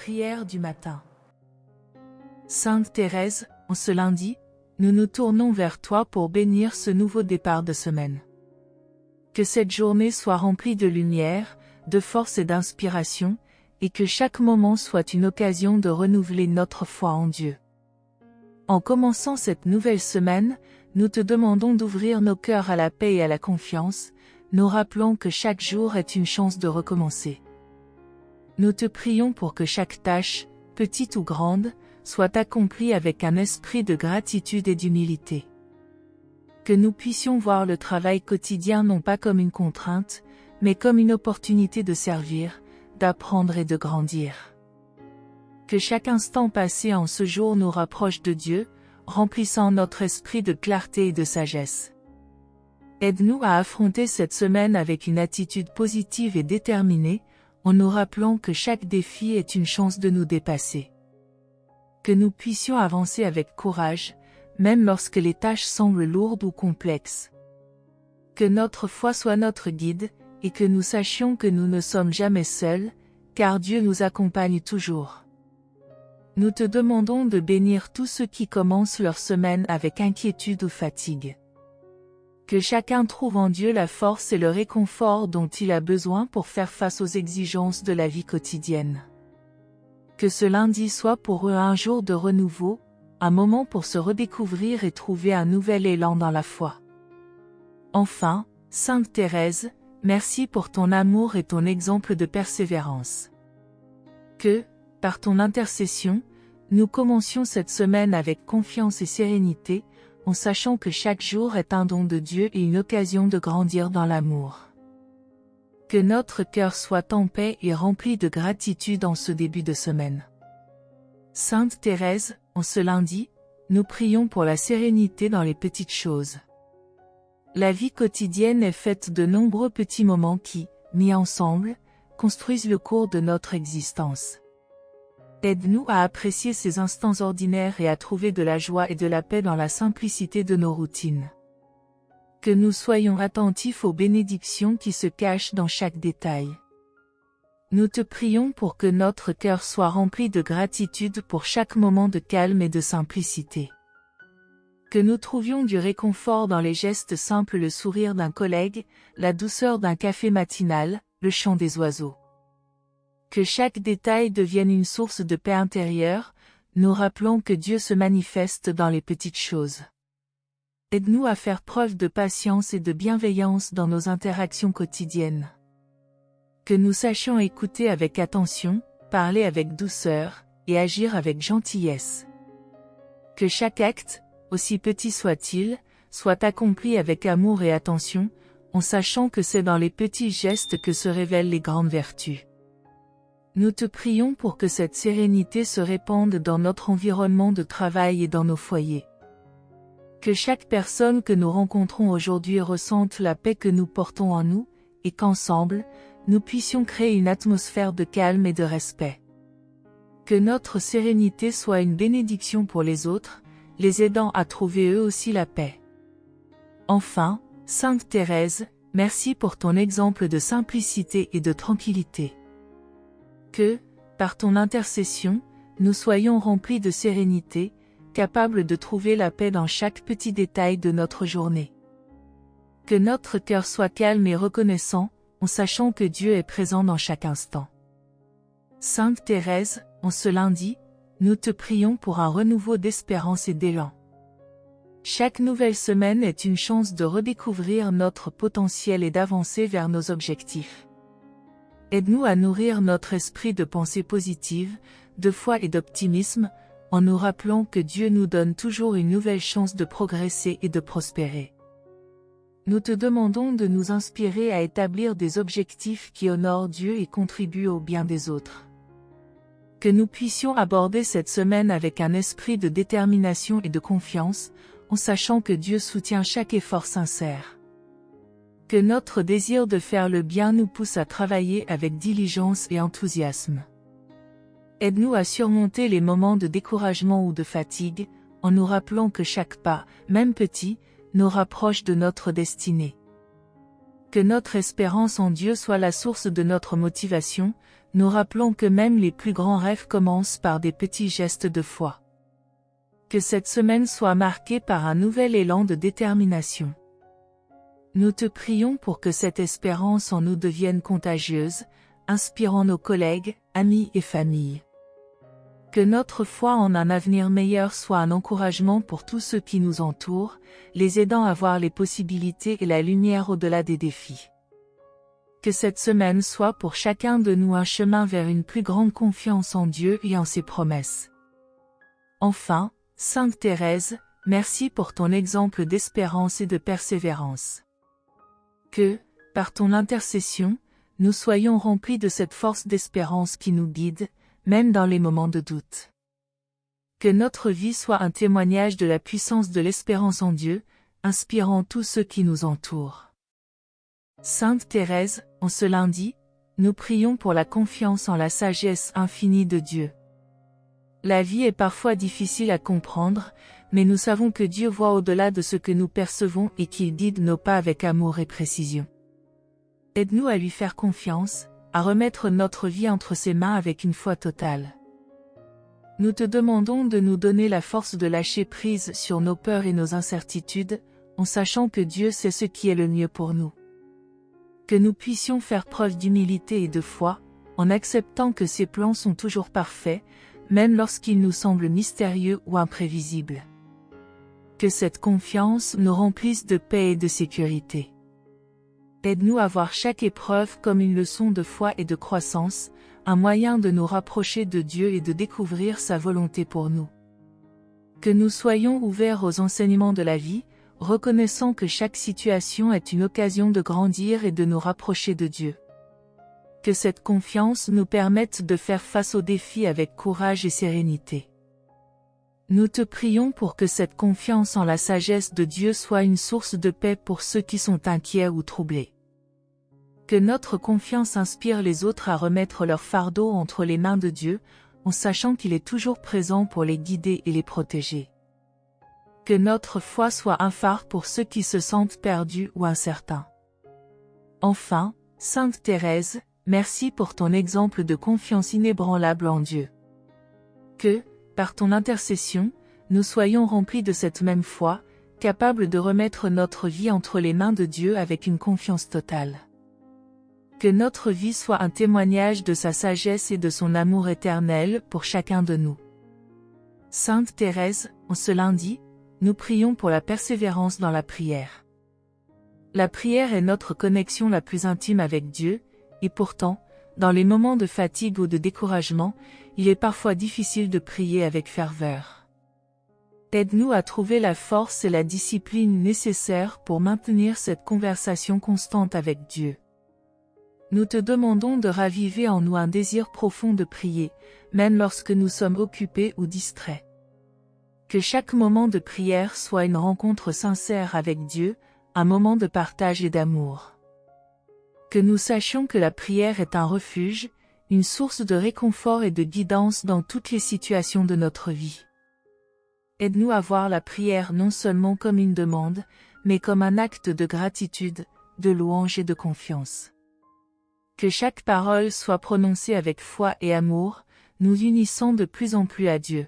prière du matin. Sainte Thérèse, en ce lundi, nous nous tournons vers toi pour bénir ce nouveau départ de semaine. Que cette journée soit remplie de lumière, de force et d'inspiration, et que chaque moment soit une occasion de renouveler notre foi en Dieu. En commençant cette nouvelle semaine, nous te demandons d'ouvrir nos cœurs à la paix et à la confiance, nous rappelons que chaque jour est une chance de recommencer. Nous te prions pour que chaque tâche, petite ou grande, soit accomplie avec un esprit de gratitude et d'humilité. Que nous puissions voir le travail quotidien non pas comme une contrainte, mais comme une opportunité de servir, d'apprendre et de grandir. Que chaque instant passé en ce jour nous rapproche de Dieu, remplissant notre esprit de clarté et de sagesse. Aide-nous à affronter cette semaine avec une attitude positive et déterminée, en nous rappelant que chaque défi est une chance de nous dépasser. Que nous puissions avancer avec courage, même lorsque les tâches semblent lourdes ou complexes. Que notre foi soit notre guide, et que nous sachions que nous ne sommes jamais seuls, car Dieu nous accompagne toujours. Nous te demandons de bénir tous ceux qui commencent leur semaine avec inquiétude ou fatigue. Que chacun trouve en Dieu la force et le réconfort dont il a besoin pour faire face aux exigences de la vie quotidienne. Que ce lundi soit pour eux un jour de renouveau, un moment pour se redécouvrir et trouver un nouvel élan dans la foi. Enfin, Sainte Thérèse, merci pour ton amour et ton exemple de persévérance. Que, par ton intercession, nous commencions cette semaine avec confiance et sérénité, en sachant que chaque jour est un don de Dieu et une occasion de grandir dans l'amour. Que notre cœur soit en paix et rempli de gratitude en ce début de semaine. Sainte Thérèse, en ce lundi, nous prions pour la sérénité dans les petites choses. La vie quotidienne est faite de nombreux petits moments qui, mis ensemble, construisent le cours de notre existence. Aide-nous à apprécier ces instants ordinaires et à trouver de la joie et de la paix dans la simplicité de nos routines. Que nous soyons attentifs aux bénédictions qui se cachent dans chaque détail. Nous te prions pour que notre cœur soit rempli de gratitude pour chaque moment de calme et de simplicité. Que nous trouvions du réconfort dans les gestes simples, le sourire d'un collègue, la douceur d'un café matinal, le chant des oiseaux. Que chaque détail devienne une source de paix intérieure, nous rappelons que Dieu se manifeste dans les petites choses. Aide-nous à faire preuve de patience et de bienveillance dans nos interactions quotidiennes. Que nous sachions écouter avec attention, parler avec douceur, et agir avec gentillesse. Que chaque acte, aussi petit soit-il, soit accompli avec amour et attention, en sachant que c'est dans les petits gestes que se révèlent les grandes vertus. Nous te prions pour que cette sérénité se répande dans notre environnement de travail et dans nos foyers. Que chaque personne que nous rencontrons aujourd'hui ressente la paix que nous portons en nous, et qu'ensemble, nous puissions créer une atmosphère de calme et de respect. Que notre sérénité soit une bénédiction pour les autres, les aidant à trouver eux aussi la paix. Enfin, Sainte Thérèse, merci pour ton exemple de simplicité et de tranquillité. Que, par ton intercession, nous soyons remplis de sérénité, capables de trouver la paix dans chaque petit détail de notre journée. Que notre cœur soit calme et reconnaissant, en sachant que Dieu est présent dans chaque instant. Sainte Thérèse, en ce lundi, nous te prions pour un renouveau d'espérance et d'élan. Chaque nouvelle semaine est une chance de redécouvrir notre potentiel et d'avancer vers nos objectifs. Aide-nous à nourrir notre esprit de pensée positive, de foi et d'optimisme, en nous rappelant que Dieu nous donne toujours une nouvelle chance de progresser et de prospérer. Nous te demandons de nous inspirer à établir des objectifs qui honorent Dieu et contribuent au bien des autres. Que nous puissions aborder cette semaine avec un esprit de détermination et de confiance, en sachant que Dieu soutient chaque effort sincère. Que notre désir de faire le bien nous pousse à travailler avec diligence et enthousiasme. Aide-nous à surmonter les moments de découragement ou de fatigue, en nous rappelant que chaque pas, même petit, nous rapproche de notre destinée. Que notre espérance en Dieu soit la source de notre motivation, nous rappelons que même les plus grands rêves commencent par des petits gestes de foi. Que cette semaine soit marquée par un nouvel élan de détermination. Nous te prions pour que cette espérance en nous devienne contagieuse, inspirant nos collègues, amis et familles. Que notre foi en un avenir meilleur soit un encouragement pour tous ceux qui nous entourent, les aidant à voir les possibilités et la lumière au-delà des défis. Que cette semaine soit pour chacun de nous un chemin vers une plus grande confiance en Dieu et en ses promesses. Enfin, Sainte Thérèse, merci pour ton exemple d'espérance et de persévérance. Que, par ton intercession, nous soyons remplis de cette force d'espérance qui nous guide, même dans les moments de doute. Que notre vie soit un témoignage de la puissance de l'espérance en Dieu, inspirant tous ceux qui nous entourent. Sainte Thérèse, en ce lundi, nous prions pour la confiance en la sagesse infinie de Dieu. La vie est parfois difficile à comprendre, mais nous savons que Dieu voit au-delà de ce que nous percevons et qu'il guide nos pas avec amour et précision. Aide-nous à lui faire confiance, à remettre notre vie entre ses mains avec une foi totale. Nous te demandons de nous donner la force de lâcher prise sur nos peurs et nos incertitudes, en sachant que Dieu sait ce qui est le mieux pour nous. Que nous puissions faire preuve d'humilité et de foi, en acceptant que ses plans sont toujours parfaits, même lorsqu'ils nous semblent mystérieux ou imprévisibles. Que cette confiance nous remplisse de paix et de sécurité. Aide-nous à voir chaque épreuve comme une leçon de foi et de croissance, un moyen de nous rapprocher de Dieu et de découvrir sa volonté pour nous. Que nous soyons ouverts aux enseignements de la vie, reconnaissant que chaque situation est une occasion de grandir et de nous rapprocher de Dieu. Que cette confiance nous permette de faire face aux défis avec courage et sérénité. Nous te prions pour que cette confiance en la sagesse de Dieu soit une source de paix pour ceux qui sont inquiets ou troublés. Que notre confiance inspire les autres à remettre leur fardeau entre les mains de Dieu, en sachant qu'il est toujours présent pour les guider et les protéger. Que notre foi soit un phare pour ceux qui se sentent perdus ou incertains. Enfin, Sainte Thérèse, merci pour ton exemple de confiance inébranlable en Dieu. Que, par ton intercession, nous soyons remplis de cette même foi, capables de remettre notre vie entre les mains de Dieu avec une confiance totale. Que notre vie soit un témoignage de sa sagesse et de son amour éternel pour chacun de nous. Sainte Thérèse, en ce lundi, nous prions pour la persévérance dans la prière. La prière est notre connexion la plus intime avec Dieu, et pourtant, dans les moments de fatigue ou de découragement, il est parfois difficile de prier avec ferveur. Aide-nous à trouver la force et la discipline nécessaires pour maintenir cette conversation constante avec Dieu. Nous te demandons de raviver en nous un désir profond de prier, même lorsque nous sommes occupés ou distraits. Que chaque moment de prière soit une rencontre sincère avec Dieu, un moment de partage et d'amour. Que nous sachions que la prière est un refuge, une source de réconfort et de guidance dans toutes les situations de notre vie. Aide-nous à voir la prière non seulement comme une demande, mais comme un acte de gratitude, de louange et de confiance. Que chaque parole soit prononcée avec foi et amour, nous unissant de plus en plus à Dieu.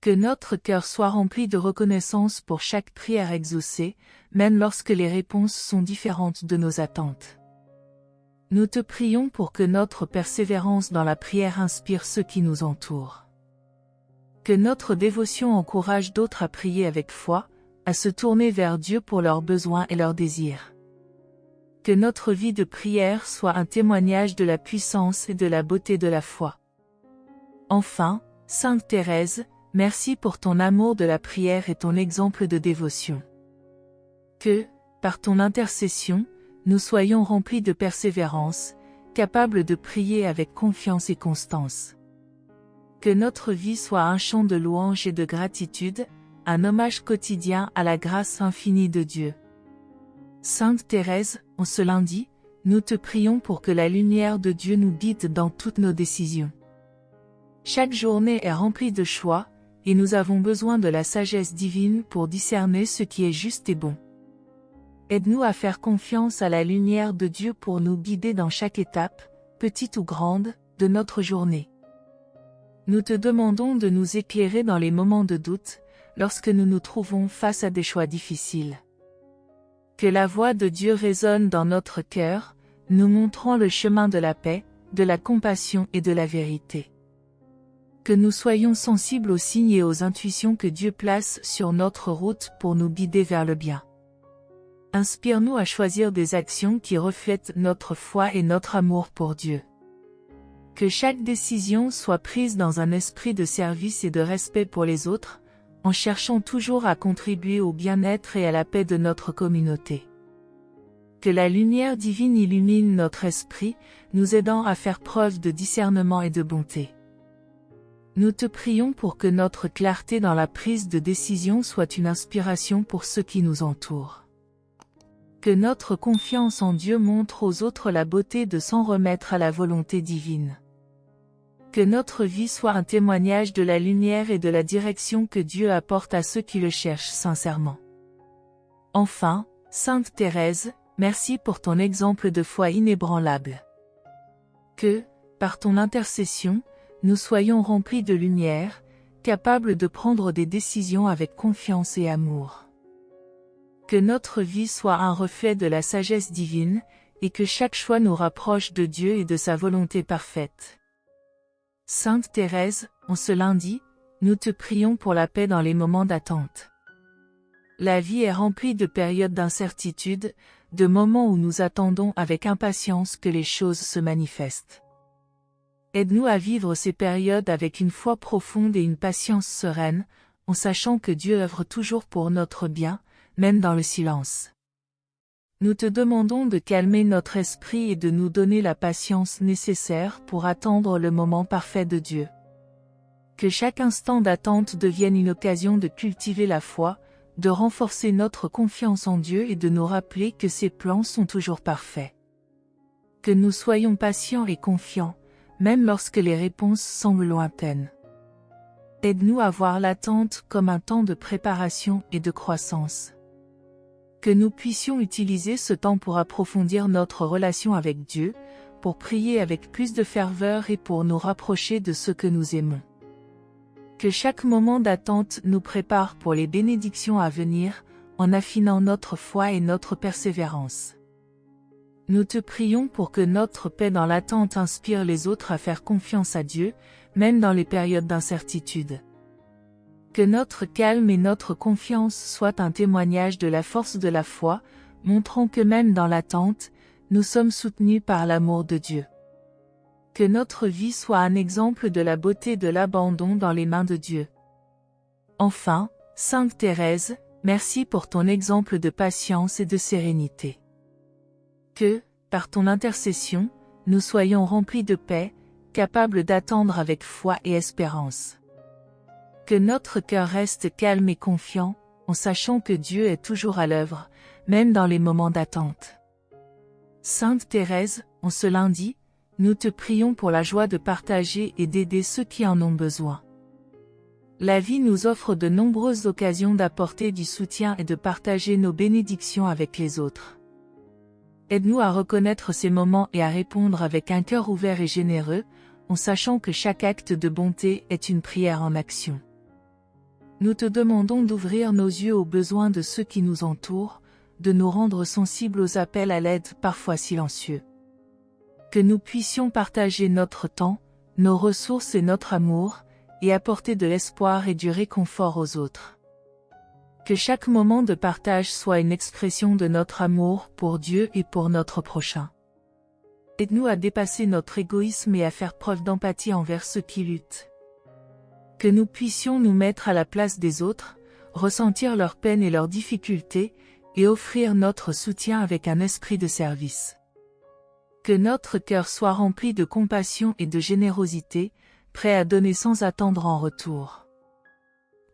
Que notre cœur soit rempli de reconnaissance pour chaque prière exaucée, même lorsque les réponses sont différentes de nos attentes. Nous te prions pour que notre persévérance dans la prière inspire ceux qui nous entourent. Que notre dévotion encourage d'autres à prier avec foi, à se tourner vers Dieu pour leurs besoins et leurs désirs. Que notre vie de prière soit un témoignage de la puissance et de la beauté de la foi. Enfin, Sainte Thérèse, merci pour ton amour de la prière et ton exemple de dévotion. Que, par ton intercession, nous soyons remplis de persévérance, capables de prier avec confiance et constance. Que notre vie soit un chant de louange et de gratitude, un hommage quotidien à la grâce infinie de Dieu. Sainte Thérèse, en ce lundi, nous te prions pour que la lumière de Dieu nous guide dans toutes nos décisions. Chaque journée est remplie de choix, et nous avons besoin de la sagesse divine pour discerner ce qui est juste et bon. Aide-nous à faire confiance à la lumière de Dieu pour nous guider dans chaque étape, petite ou grande, de notre journée. Nous te demandons de nous éclairer dans les moments de doute, lorsque nous nous trouvons face à des choix difficiles. Que la voix de Dieu résonne dans notre cœur, nous montrant le chemin de la paix, de la compassion et de la vérité. Que nous soyons sensibles aux signes et aux intuitions que Dieu place sur notre route pour nous guider vers le bien. Inspire-nous à choisir des actions qui reflètent notre foi et notre amour pour Dieu. Que chaque décision soit prise dans un esprit de service et de respect pour les autres, en cherchant toujours à contribuer au bien-être et à la paix de notre communauté. Que la lumière divine illumine notre esprit, nous aidant à faire preuve de discernement et de bonté. Nous te prions pour que notre clarté dans la prise de décision soit une inspiration pour ceux qui nous entourent. Que notre confiance en Dieu montre aux autres la beauté de s'en remettre à la volonté divine. Que notre vie soit un témoignage de la lumière et de la direction que Dieu apporte à ceux qui le cherchent sincèrement. Enfin, Sainte Thérèse, merci pour ton exemple de foi inébranlable. Que, par ton intercession, nous soyons remplis de lumière, capables de prendre des décisions avec confiance et amour. Que notre vie soit un reflet de la sagesse divine, et que chaque choix nous rapproche de Dieu et de sa volonté parfaite. Sainte Thérèse, en ce lundi, nous te prions pour la paix dans les moments d'attente. La vie est remplie de périodes d'incertitude, de moments où nous attendons avec impatience que les choses se manifestent. Aide-nous à vivre ces périodes avec une foi profonde et une patience sereine, en sachant que Dieu œuvre toujours pour notre bien, même dans le silence. Nous te demandons de calmer notre esprit et de nous donner la patience nécessaire pour attendre le moment parfait de Dieu. Que chaque instant d'attente devienne une occasion de cultiver la foi, de renforcer notre confiance en Dieu et de nous rappeler que ses plans sont toujours parfaits. Que nous soyons patients et confiants, même lorsque les réponses semblent lointaines. Aide-nous à voir l'attente comme un temps de préparation et de croissance. Que nous puissions utiliser ce temps pour approfondir notre relation avec Dieu, pour prier avec plus de ferveur et pour nous rapprocher de ceux que nous aimons. Que chaque moment d'attente nous prépare pour les bénédictions à venir, en affinant notre foi et notre persévérance. Nous te prions pour que notre paix dans l'attente inspire les autres à faire confiance à Dieu, même dans les périodes d'incertitude. Que notre calme et notre confiance soient un témoignage de la force de la foi, montrant que même dans l'attente, nous sommes soutenus par l'amour de Dieu. Que notre vie soit un exemple de la beauté de l'abandon dans les mains de Dieu. Enfin, Sainte Thérèse, merci pour ton exemple de patience et de sérénité. Que, par ton intercession, nous soyons remplis de paix, capables d'attendre avec foi et espérance. Que notre cœur reste calme et confiant, en sachant que Dieu est toujours à l'œuvre, même dans les moments d'attente. Sainte Thérèse, en ce lundi, nous te prions pour la joie de partager et d'aider ceux qui en ont besoin. La vie nous offre de nombreuses occasions d'apporter du soutien et de partager nos bénédictions avec les autres. Aide-nous à reconnaître ces moments et à répondre avec un cœur ouvert et généreux, en sachant que chaque acte de bonté est une prière en action. Nous te demandons d'ouvrir nos yeux aux besoins de ceux qui nous entourent, de nous rendre sensibles aux appels à l'aide parfois silencieux. Que nous puissions partager notre temps, nos ressources et notre amour, et apporter de l'espoir et du réconfort aux autres. Que chaque moment de partage soit une expression de notre amour pour Dieu et pour notre prochain. Aide-nous à dépasser notre égoïsme et à faire preuve d'empathie envers ceux qui luttent. Que nous puissions nous mettre à la place des autres, ressentir leurs peines et leurs difficultés, et offrir notre soutien avec un esprit de service. Que notre cœur soit rempli de compassion et de générosité, prêt à donner sans attendre en retour.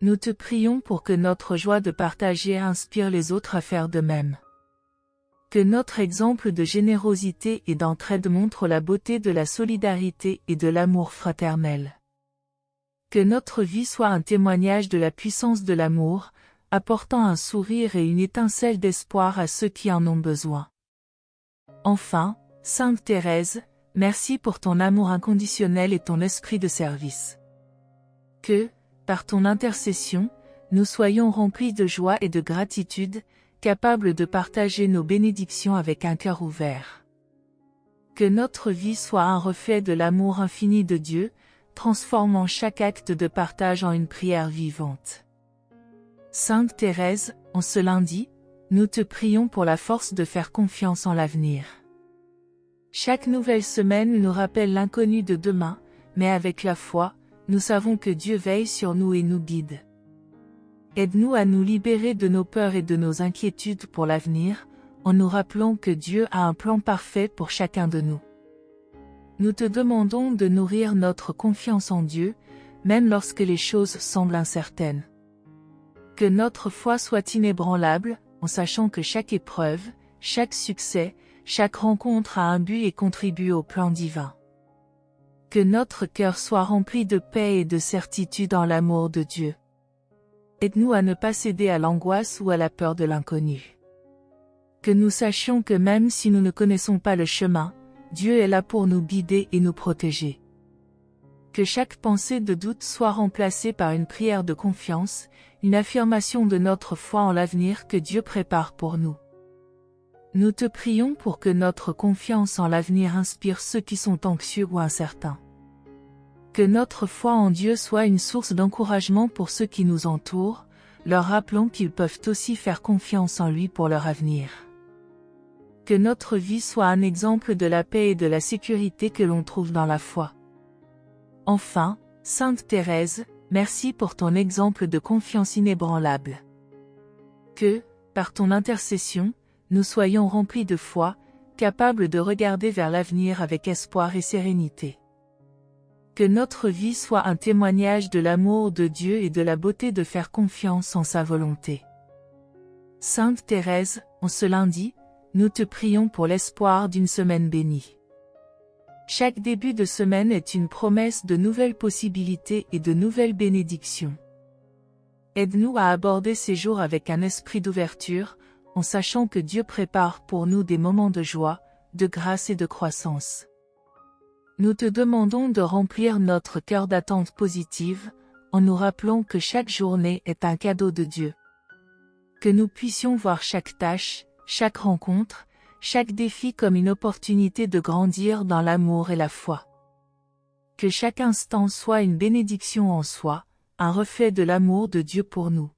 Nous te prions pour que notre joie de partager inspire les autres à faire de même. Que notre exemple de générosité et d'entraide montre la beauté de la solidarité et de l'amour fraternel. Que notre vie soit un témoignage de la puissance de l'amour, apportant un sourire et une étincelle d'espoir à ceux qui en ont besoin. Enfin, Sainte Thérèse, merci pour ton amour inconditionnel et ton esprit de service. Que, par ton intercession, nous soyons remplis de joie et de gratitude, capables de partager nos bénédictions avec un cœur ouvert. Que notre vie soit un reflet de l'amour infini de Dieu, transformant chaque acte de partage en une prière vivante. Sainte Thérèse, en ce lundi, nous te prions pour la force de faire confiance en l'avenir. Chaque nouvelle semaine nous rappelle l'inconnu de demain, mais avec la foi, nous savons que Dieu veille sur nous et nous guide. Aide-nous à nous libérer de nos peurs et de nos inquiétudes pour l'avenir, en nous rappelant que Dieu a un plan parfait pour chacun de nous. Nous te demandons de nourrir notre confiance en Dieu, même lorsque les choses semblent incertaines. Que notre foi soit inébranlable, en sachant que chaque épreuve, chaque succès, chaque rencontre a un but et contribue au plan divin. Que notre cœur soit rempli de paix et de certitude en l'amour de Dieu. Aide-nous à ne pas céder à l'angoisse ou à la peur de l'inconnu. Que nous sachions que même si nous ne connaissons pas le chemin, Dieu est là pour nous guider et nous protéger. Que chaque pensée de doute soit remplacée par une prière de confiance, une affirmation de notre foi en l'avenir que Dieu prépare pour nous. Nous te prions pour que notre confiance en l'avenir inspire ceux qui sont anxieux ou incertains. Que notre foi en Dieu soit une source d'encouragement pour ceux qui nous entourent, leur rappelant qu'ils peuvent aussi faire confiance en lui pour leur avenir. Que notre vie soit un exemple de la paix et de la sécurité que l'on trouve dans la foi. Enfin, Sainte Thérèse, merci pour ton exemple de confiance inébranlable. Que, par ton intercession, nous soyons remplis de foi, capables de regarder vers l'avenir avec espoir et sérénité. Que notre vie soit un témoignage de l'amour de Dieu et de la beauté de faire confiance en sa volonté. Sainte Thérèse, en ce lundi, nous te prions pour l'espoir d'une semaine bénie. Chaque début de semaine est une promesse de nouvelles possibilités et de nouvelles bénédictions. Aide-nous à aborder ces jours avec un esprit d'ouverture, en sachant que Dieu prépare pour nous des moments de joie, de grâce et de croissance. Nous te demandons de remplir notre cœur d'attente positive, en nous rappelant que chaque journée est un cadeau de Dieu. Que nous puissions voir chaque tâche, chaque rencontre, chaque défi comme une opportunité de grandir dans l'amour et la foi. Que chaque instant soit une bénédiction en soi, un reflet de l'amour de Dieu pour nous.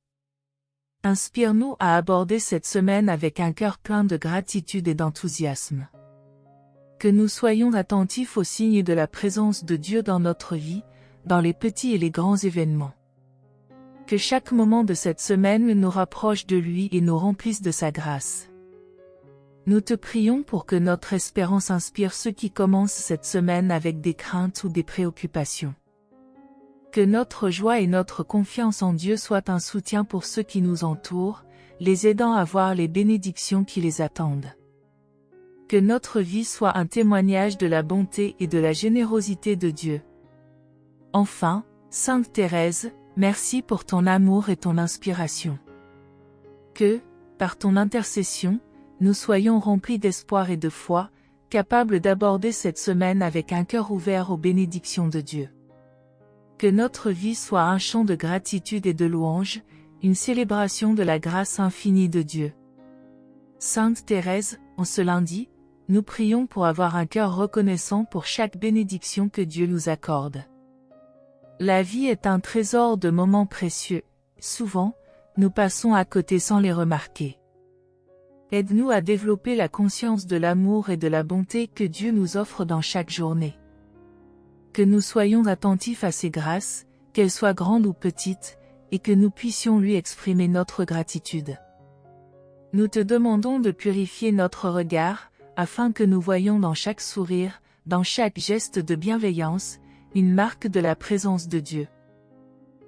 Inspire-nous à aborder cette semaine avec un cœur plein de gratitude et d'enthousiasme. Que nous soyons attentifs aux signes de la présence de Dieu dans notre vie, dans les petits et les grands événements. Que chaque moment de cette semaine nous rapproche de lui et nous remplisse de sa grâce. Nous te prions pour que notre espérance inspire ceux qui commencent cette semaine avec des craintes ou des préoccupations. Que notre joie et notre confiance en Dieu soient un soutien pour ceux qui nous entourent, les aidant à voir les bénédictions qui les attendent. Que notre vie soit un témoignage de la bonté et de la générosité de Dieu. Enfin, Sainte Thérèse, merci pour ton amour et ton inspiration. Que, par ton intercession, nous soyons remplis d'espoir et de foi, capables d'aborder cette semaine avec un cœur ouvert aux bénédictions de Dieu. Que notre vie soit un chant de gratitude et de louange, une célébration de la grâce infinie de Dieu. Sainte Thérèse, en ce lundi, nous prions pour avoir un cœur reconnaissant pour chaque bénédiction que Dieu nous accorde. La vie est un trésor de moments précieux, souvent, nous passons à côté sans les remarquer. Aide-nous à développer la conscience de l'amour et de la bonté que Dieu nous offre dans chaque journée. Que nous soyons attentifs à ses grâces, qu'elles soient grandes ou petites, et que nous puissions lui exprimer notre gratitude. Nous te demandons de purifier notre regard, afin que nous voyions dans chaque sourire, dans chaque geste de bienveillance, une marque de la présence de Dieu.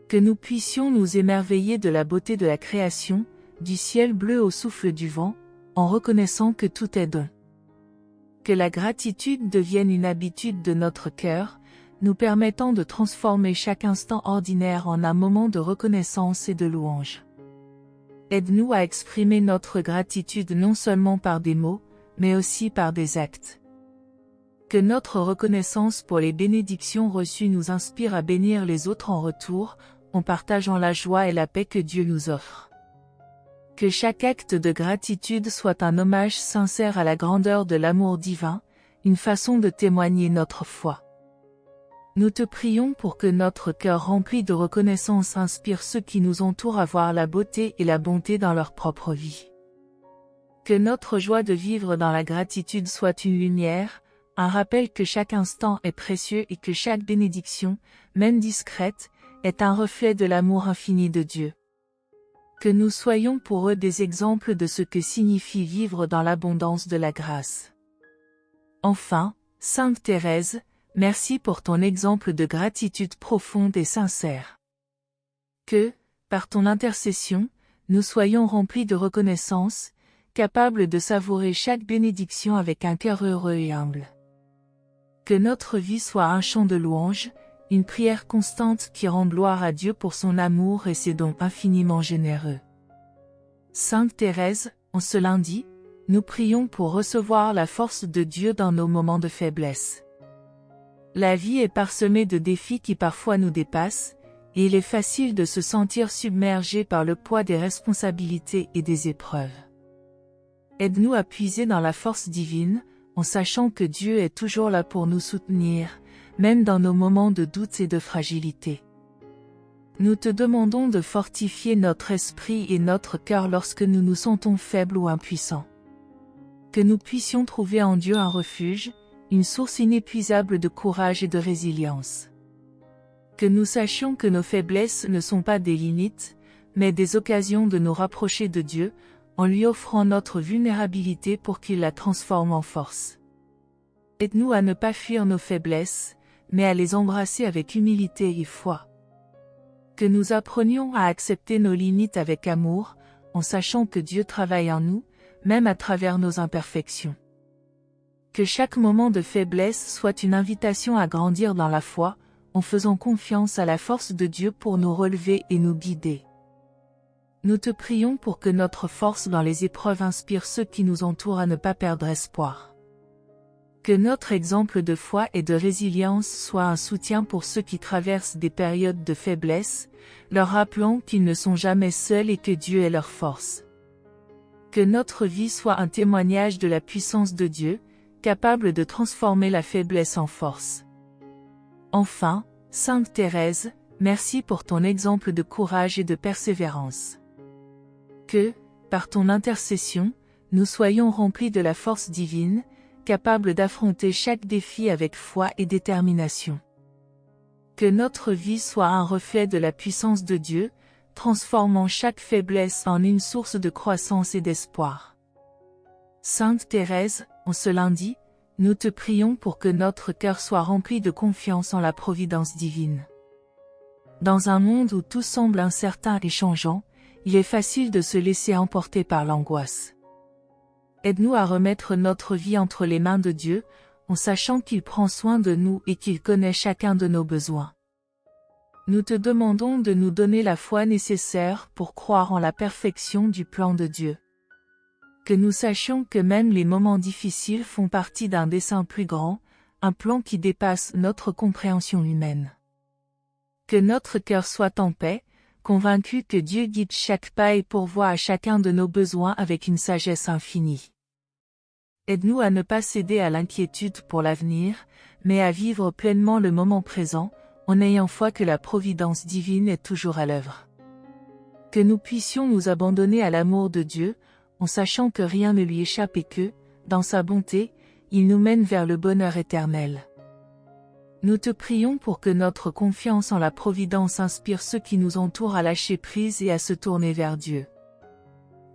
Que nous puissions nous émerveiller de la beauté de la création, du ciel bleu au souffle du vent, en reconnaissant que tout est don. Que la gratitude devienne une habitude de notre cœur, nous permettant de transformer chaque instant ordinaire en un moment de reconnaissance et de louange. Aide-nous à exprimer notre gratitude non seulement par des mots, mais aussi par des actes. Que notre reconnaissance pour les bénédictions reçues nous inspire à bénir les autres en retour, en partageant la joie et la paix que Dieu nous offre. Que chaque acte de gratitude soit un hommage sincère à la grandeur de l'amour divin, une façon de témoigner notre foi. Nous te prions pour que notre cœur rempli de reconnaissance inspire ceux qui nous entourent à voir la beauté et la bonté dans leur propre vie. Que notre joie de vivre dans la gratitude soit une lumière, un rappel que chaque instant est précieux et que chaque bénédiction, même discrète, est un reflet de l'amour infini de Dieu. Que nous soyons pour eux des exemples de ce que signifie vivre dans l'abondance de la grâce. Enfin, Sainte Thérèse, merci pour ton exemple de gratitude profonde et sincère. Que, par ton intercession, nous soyons remplis de reconnaissance, capables de savourer chaque bénédiction avec un cœur heureux et humble. Que notre vie soit un chant de louange, une prière constante qui rend gloire à Dieu pour son amour et ses dons infiniment généreux. Sainte Thérèse, en ce lundi, nous prions pour recevoir la force de Dieu dans nos moments de faiblesse. La vie est parsemée de défis qui parfois nous dépassent, et il est facile de se sentir submergé par le poids des responsabilités et des épreuves. Aide-nous à puiser dans la force divine, en sachant que Dieu est toujours là pour nous soutenir, même dans nos moments de doute et de fragilité. Nous te demandons de fortifier notre esprit et notre cœur lorsque nous nous sentons faibles ou impuissants. Que nous puissions trouver en Dieu un refuge, une source inépuisable de courage et de résilience. Que nous sachions que nos faiblesses ne sont pas des limites, mais des occasions de nous rapprocher de Dieu, en lui offrant notre vulnérabilité pour qu'il la transforme en force. Aide-nous à ne pas fuir nos faiblesses, mais à les embrasser avec humilité et foi. Que nous apprenions à accepter nos limites avec amour, en sachant que Dieu travaille en nous, même à travers nos imperfections. Que chaque moment de faiblesse soit une invitation à grandir dans la foi, en faisant confiance à la force de Dieu pour nous relever et nous guider. Nous te prions pour que notre force dans les épreuves inspire ceux qui nous entourent à ne pas perdre espoir. Que notre exemple de foi et de résilience soit un soutien pour ceux qui traversent des périodes de faiblesse, leur rappelant qu'ils ne sont jamais seuls et que Dieu est leur force. Que notre vie soit un témoignage de la puissance de Dieu, capable de transformer la faiblesse en force. Enfin, Sainte Thérèse, merci pour ton exemple de courage et de persévérance. Que, par ton intercession, nous soyons remplis de la force divine, capables d'affronter chaque défi avec foi et détermination. Que notre vie soit un reflet de la puissance de Dieu, transformant chaque faiblesse en une source de croissance et d'espoir. Sainte Thérèse, en ce lundi, nous te prions pour que notre cœur soit rempli de confiance en la providence divine. Dans un monde où tout semble incertain et changeant, il est facile de se laisser emporter par l'angoisse. Aide-nous à remettre notre vie entre les mains de Dieu, en sachant qu'il prend soin de nous et qu'il connaît chacun de nos besoins. Nous te demandons de nous donner la foi nécessaire pour croire en la perfection du plan de Dieu. Que nous sachions que même les moments difficiles font partie d'un dessein plus grand, un plan qui dépasse notre compréhension humaine. Que notre cœur soit en paix, convaincu que Dieu guide chaque pas et pourvoit à chacun de nos besoins avec une sagesse infinie. Aide-nous à ne pas céder à l'inquiétude pour l'avenir, mais à vivre pleinement le moment présent, en ayant foi que la providence divine est toujours à l'œuvre. Que nous puissions nous abandonner à l'amour de Dieu, en sachant que rien ne lui échappe et que, dans sa bonté, il nous mène vers le bonheur éternel. Nous te prions pour que notre confiance en la providence inspire ceux qui nous entourent à lâcher prise et à se tourner vers Dieu.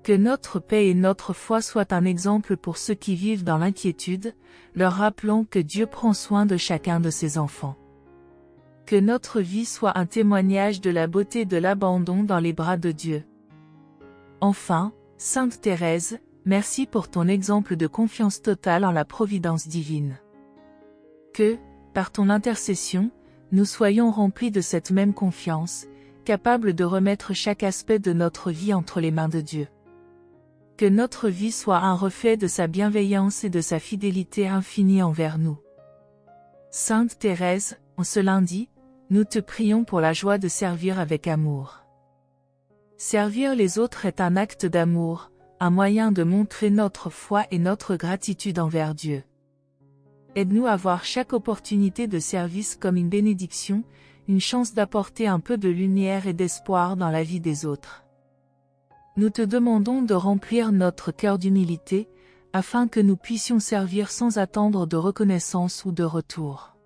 Que notre paix et notre foi soient un exemple pour ceux qui vivent dans l'inquiétude, leur rappelant que Dieu prend soin de chacun de ses enfants. Que notre vie soit un témoignage de la beauté de l'abandon dans les bras de Dieu. Enfin, Sainte Thérèse, merci pour ton exemple de confiance totale en la providence divine. Que, par ton intercession, nous soyons remplis de cette même confiance, capables de remettre chaque aspect de notre vie entre les mains de Dieu. Que notre vie soit un reflet de sa bienveillance et de sa fidélité infinie envers nous. Sainte Thérèse, en ce lundi, nous te prions pour la joie de servir avec amour. Servir les autres est un acte d'amour, un moyen de montrer notre foi et notre gratitude envers Dieu. Aide-nous à voir chaque opportunité de service comme une bénédiction, une chance d'apporter un peu de lumière et d'espoir dans la vie des autres. Nous te demandons de remplir notre cœur d'humilité, afin que nous puissions servir sans attendre de reconnaissance ou de retour.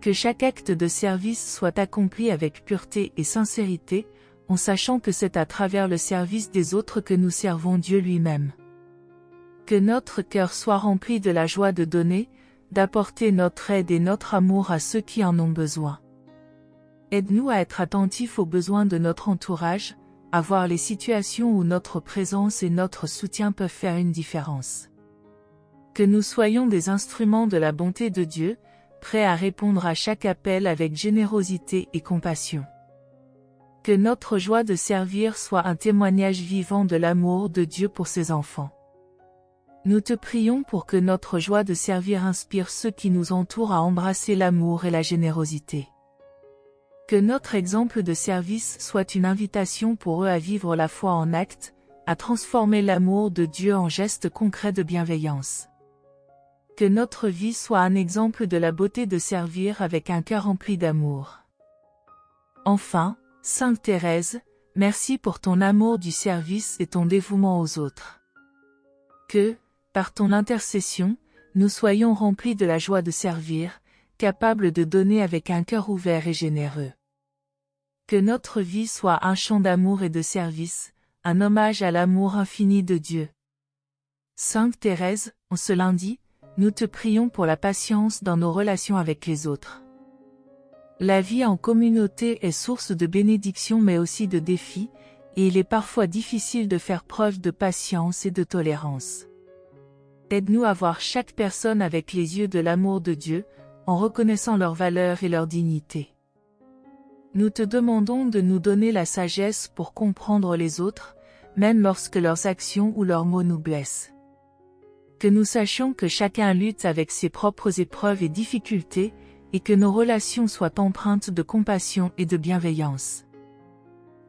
Que chaque acte de service soit accompli avec pureté et sincérité, en sachant que c'est à travers le service des autres que nous servons Dieu lui-même. Que notre cœur soit rempli de la joie de donner, d'apporter notre aide et notre amour à ceux qui en ont besoin. Aide-nous à être attentifs aux besoins de notre entourage, à voir les situations où notre présence et notre soutien peuvent faire une différence. Que nous soyons des instruments de la bonté de Dieu, prêts à répondre à chaque appel avec générosité et compassion. Que notre joie de servir soit un témoignage vivant de l'amour de Dieu pour ses enfants. Nous te prions pour que notre joie de servir inspire ceux qui nous entourent à embrasser l'amour et la générosité. Que notre exemple de service soit une invitation pour eux à vivre la foi en actes, à transformer l'amour de Dieu en gestes concrets de bienveillance. Que notre vie soit un exemple de la beauté de servir avec un cœur rempli d'amour. Enfin, Sainte Thérèse, merci pour ton amour du service et ton dévouement aux autres. Que, par ton intercession, nous soyons remplis de la joie de servir, capables de donner avec un cœur ouvert et généreux. Que notre vie soit un chant d'amour et de service, un hommage à l'amour infini de Dieu. Sainte Thérèse, en ce lundi, nous te prions pour la patience dans nos relations avec les autres. La vie en communauté est source de bénédictions mais aussi de défis, et il est parfois difficile de faire preuve de patience et de tolérance. Aide-nous à voir chaque personne avec les yeux de l'amour de Dieu, en reconnaissant leur valeur et leur dignité. Nous te demandons de nous donner la sagesse pour comprendre les autres, même lorsque leurs actions ou leurs mots nous blessent. Que nous sachions que chacun lutte avec ses propres épreuves et difficultés, et que nos relations soient empreintes de compassion et de bienveillance.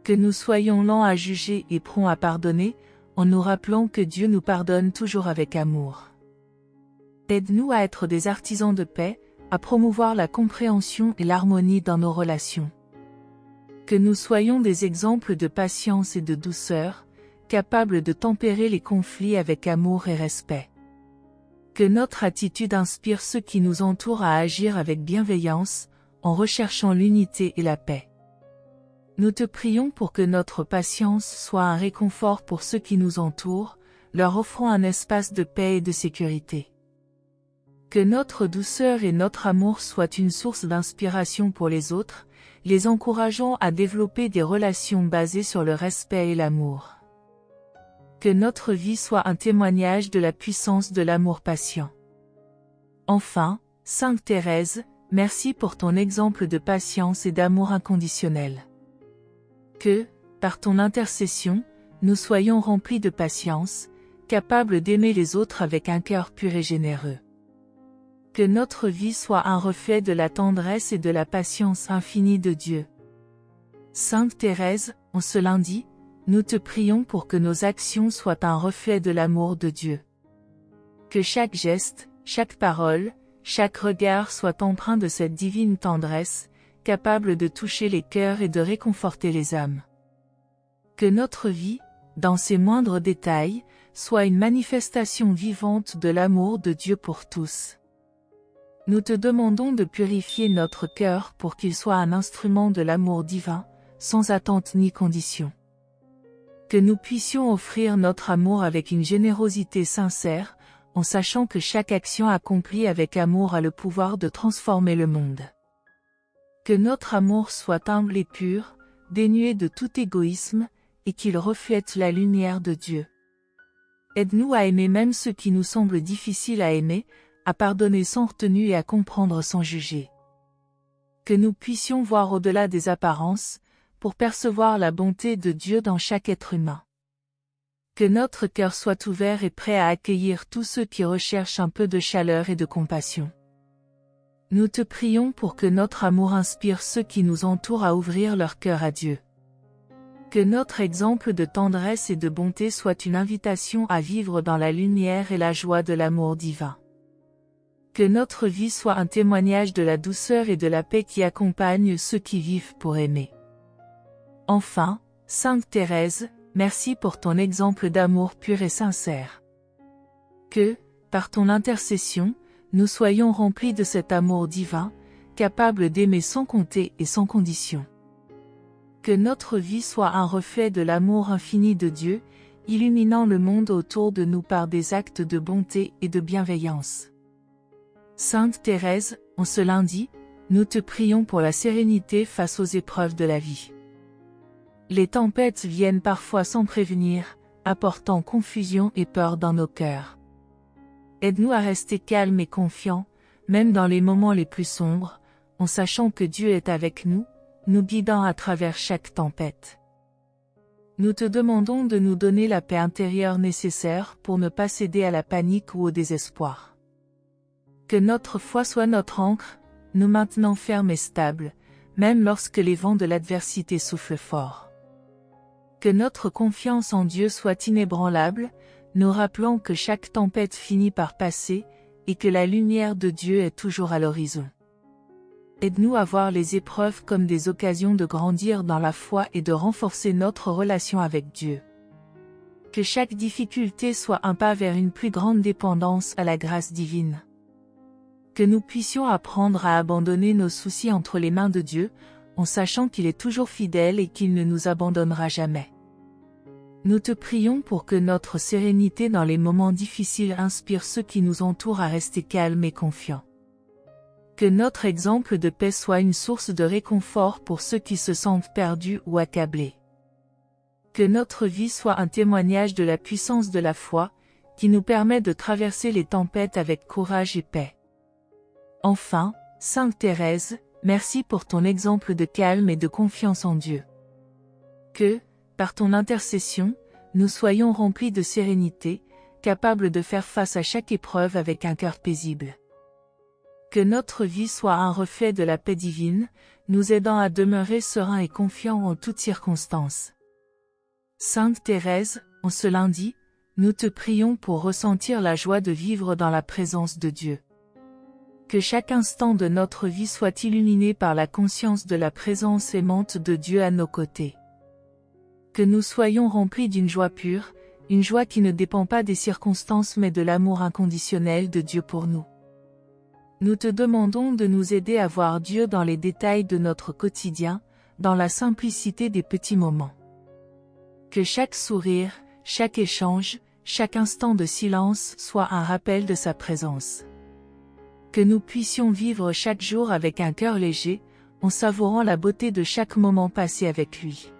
Que nous soyons lents à juger et prompts à pardonner, en nous rappelant que Dieu nous pardonne toujours avec amour. Aide-nous à être des artisans de paix, à promouvoir la compréhension et l'harmonie dans nos relations. Que nous soyons des exemples de patience et de douceur, capables de tempérer les conflits avec amour et respect. Que notre attitude inspire ceux qui nous entourent à agir avec bienveillance, en recherchant l'unité et la paix. Nous te prions pour que notre patience soit un réconfort pour ceux qui nous entourent, leur offrant un espace de paix et de sécurité. Que notre douceur et notre amour soient une source d'inspiration pour les autres, les encourageant à développer des relations basées sur le respect et l'amour. Que notre vie soit un témoignage de la puissance de l'amour patient. Enfin, Sainte Thérèse, merci pour ton exemple de patience et d'amour inconditionnel. Que, par ton intercession, nous soyons remplis de patience, capables d'aimer les autres avec un cœur pur et généreux. Que notre vie soit un reflet de la tendresse et de la patience infinie de Dieu. Sainte Thérèse, en ce lundi, nous te prions pour que nos actions soient un reflet de l'amour de Dieu. Que chaque geste, chaque parole, chaque regard soit empreint de cette divine tendresse, capable de toucher les cœurs et de réconforter les âmes. Que notre vie, dans ses moindres détails, soit une manifestation vivante de l'amour de Dieu pour tous. Nous te demandons de purifier notre cœur pour qu'il soit un instrument de l'amour divin, sans attente ni condition. Que nous puissions offrir notre amour avec une générosité sincère, en sachant que chaque action accomplie avec amour a le pouvoir de transformer le monde. Que notre amour soit humble et pur, dénué de tout égoïsme, et qu'il reflète la lumière de Dieu. Aide-nous à aimer même ceux qui nous semblent difficiles à aimer, à pardonner sans retenue et à comprendre sans juger. Que nous puissions voir au-delà des apparences, pour percevoir la bonté de Dieu dans chaque être humain. Que notre cœur soit ouvert et prêt à accueillir tous ceux qui recherchent un peu de chaleur et de compassion. Nous te prions pour que notre amour inspire ceux qui nous entourent à ouvrir leur cœur à Dieu. Que notre exemple de tendresse et de bonté soit une invitation à vivre dans la lumière et la joie de l'amour divin. Que notre vie soit un témoignage de la douceur et de la paix qui accompagnent ceux qui vivent pour aimer. Enfin, Sainte Thérèse, merci pour ton exemple d'amour pur et sincère. Que, par ton intercession, nous soyons remplis de cet amour divin, capables d'aimer sans compter et sans condition. Que notre vie soit un reflet de l'amour infini de Dieu, illuminant le monde autour de nous par des actes de bonté et de bienveillance. Sainte Thérèse, en ce lundi, nous te prions pour la sérénité face aux épreuves de la vie. Les tempêtes viennent parfois sans prévenir, apportant confusion et peur dans nos cœurs. Aide-nous à rester calmes et confiants, même dans les moments les plus sombres, en sachant que Dieu est avec nous, nous guidant à travers chaque tempête. Nous te demandons de nous donner la paix intérieure nécessaire pour ne pas céder à la panique ou au désespoir. Que notre foi soit notre ancre, nous maintenant fermes et stables, même lorsque les vents de l'adversité soufflent fort. Que notre confiance en Dieu soit inébranlable, nous rappelant que chaque tempête finit par passer, et que la lumière de Dieu est toujours à l'horizon. Aide-nous à voir les épreuves comme des occasions de grandir dans la foi et de renforcer notre relation avec Dieu. Que chaque difficulté soit un pas vers une plus grande dépendance à la grâce divine. Que nous puissions apprendre à abandonner nos soucis entre les mains de Dieu, en sachant qu'il est toujours fidèle et qu'il ne nous abandonnera jamais. Nous te prions pour que notre sérénité dans les moments difficiles inspire ceux qui nous entourent à rester calmes et confiants. Que notre exemple de paix soit une source de réconfort pour ceux qui se sentent perdus ou accablés. Que notre vie soit un témoignage de la puissance de la foi, qui nous permet de traverser les tempêtes avec courage et paix. Enfin, Sainte Thérèse, merci pour ton exemple de calme et de confiance en Dieu. Que, par ton intercession, nous soyons remplis de sérénité, capables de faire face à chaque épreuve avec un cœur paisible. Que notre vie soit un reflet de la paix divine, nous aidant à demeurer sereins et confiants en toutes circonstances. Sainte Thérèse, en ce lundi, nous te prions pour ressentir la joie de vivre dans la présence de Dieu. Que chaque instant de notre vie soit illuminé par la conscience de la présence aimante de Dieu à nos côtés. Que nous soyons remplis d'une joie pure, une joie qui ne dépend pas des circonstances mais de l'amour inconditionnel de Dieu pour nous. Nous te demandons de nous aider à voir Dieu dans les détails de notre quotidien, dans la simplicité des petits moments. Que chaque sourire, chaque échange, chaque instant de silence soit un rappel de sa présence. Que nous puissions vivre chaque jour avec un cœur léger, en savourant la beauté de chaque moment passé avec lui.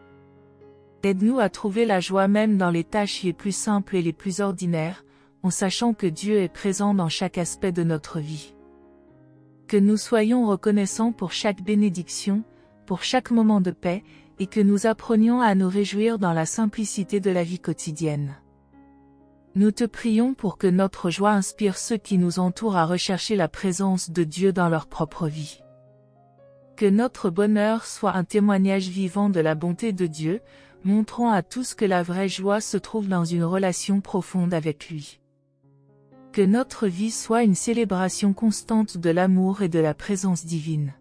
Aide-nous à trouver la joie même dans les tâches les plus simples et les plus ordinaires, en sachant que Dieu est présent dans chaque aspect de notre vie. Que nous soyons reconnaissants pour chaque bénédiction, pour chaque moment de paix, et que nous apprenions à nous réjouir dans la simplicité de la vie quotidienne. Nous te prions pour que notre joie inspire ceux qui nous entourent à rechercher la présence de Dieu dans leur propre vie. Que notre bonheur soit un témoignage vivant de la bonté de Dieu, montrant à tous que la vraie joie se trouve dans une relation profonde avec lui. Que notre vie soit une célébration constante de l'amour et de la présence divine.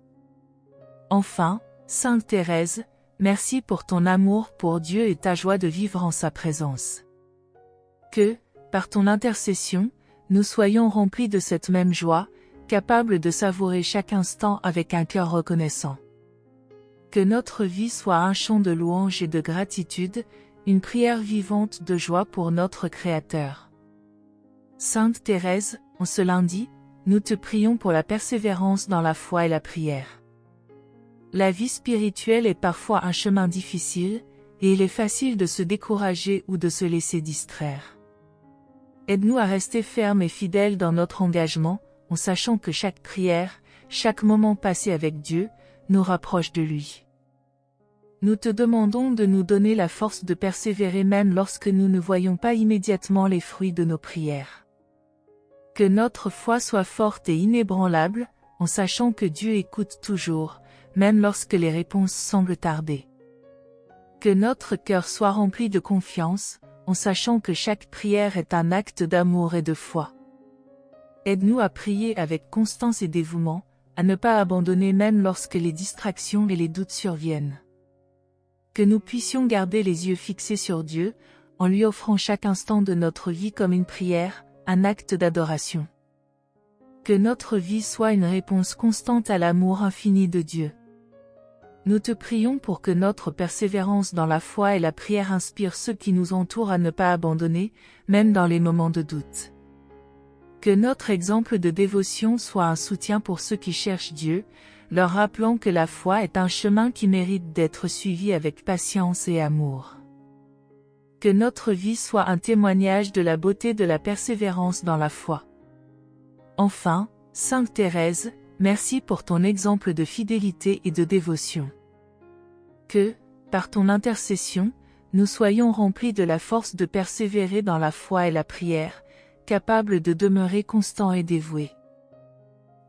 Enfin, Sainte Thérèse, merci pour ton amour pour Dieu et ta joie de vivre en sa présence. Que, par ton intercession, nous soyons remplis de cette même joie, capables de savourer chaque instant avec un cœur reconnaissant. Que notre vie soit un chant de louange et de gratitude, une prière vivante de joie pour notre Créateur. Sainte Thérèse, en ce lundi, nous te prions pour la persévérance dans la foi et la prière. La vie spirituelle est parfois un chemin difficile, et il est facile de se décourager ou de se laisser distraire. Aide-nous à rester fermes et fidèles dans notre engagement, en sachant que chaque prière, chaque moment passé avec Dieu, nous rapproche de lui. Nous te demandons de nous donner la force de persévérer même lorsque nous ne voyons pas immédiatement les fruits de nos prières. Que notre foi soit forte et inébranlable, en sachant que Dieu écoute toujours, même lorsque les réponses semblent tarder. Que notre cœur soit rempli de confiance, en sachant que chaque prière est un acte d'amour et de foi. Aide-nous à prier avec constance et dévouement, à ne pas abandonner même lorsque les distractions et les doutes surviennent. Que nous puissions garder les yeux fixés sur Dieu, en lui offrant chaque instant de notre vie comme une prière, un acte d'adoration. Que notre vie soit une réponse constante à l'amour infini de Dieu. Nous te prions pour que notre persévérance dans la foi et la prière inspire ceux qui nous entourent à ne pas abandonner, même dans les moments de doute. Que notre exemple de dévotion soit un soutien pour ceux qui cherchent Dieu, leur rappelant que la foi est un chemin qui mérite d'être suivi avec patience et amour. Que notre vie soit un témoignage de la beauté de la persévérance dans la foi. Enfin, Sainte Thérèse, merci pour ton exemple de fidélité et de dévotion. Que, par ton intercession, nous soyons remplis de la force de persévérer dans la foi et la prière, capables de demeurer constants et dévoués.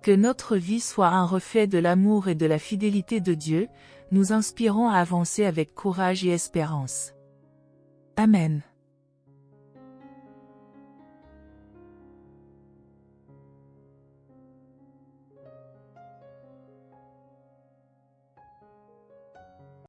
Que notre vie soit un reflet de l'amour et de la fidélité de Dieu, nous inspirant à avancer avec courage et espérance. Amen.